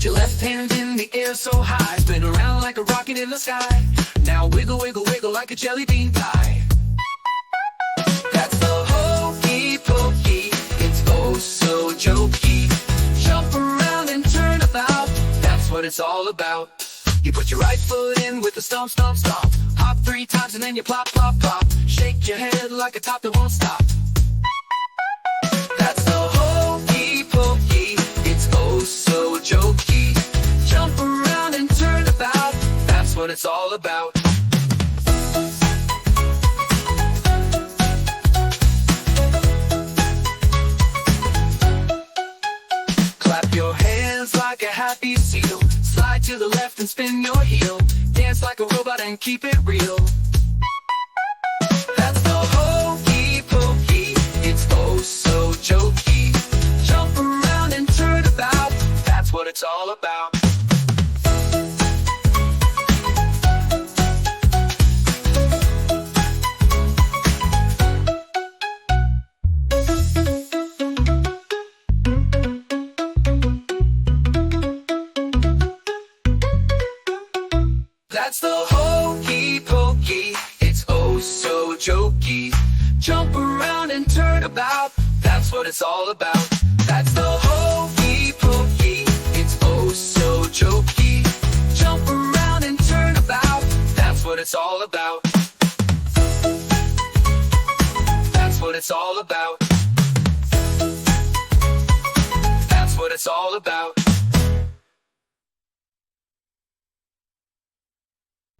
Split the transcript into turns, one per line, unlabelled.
your left hand in the air so high, spin around like a rocket in the sky. Now wiggle, wiggle, wiggle like a jelly bean pie. That's the hokey pokey, it's oh so jokey. Jump around and turn about, that's what it's all about. You put your right foot in with a stomp, stomp, stomp. Hop 3 times and then you plop, plop, plop. Shake your head like a top that won't stop. That's the hokey pokey, it's oh so jokey. Jump around and turn about, that's what it's all about. Clap your hands like a happy seal. Slide to the left and spin your heel. Dance like a robot and keep it real. That's the hokey pokey, it's oh so jokey. Jump around and turn about, that's what it's all about. That's the hokey pokey, it's oh so jokey. Jump around and turn about, that's what it's all about. That's the hokey pokey, it's oh so jokey. Jump around and turn about, that's what it's all about. That's what it's all about. That's what it's all about.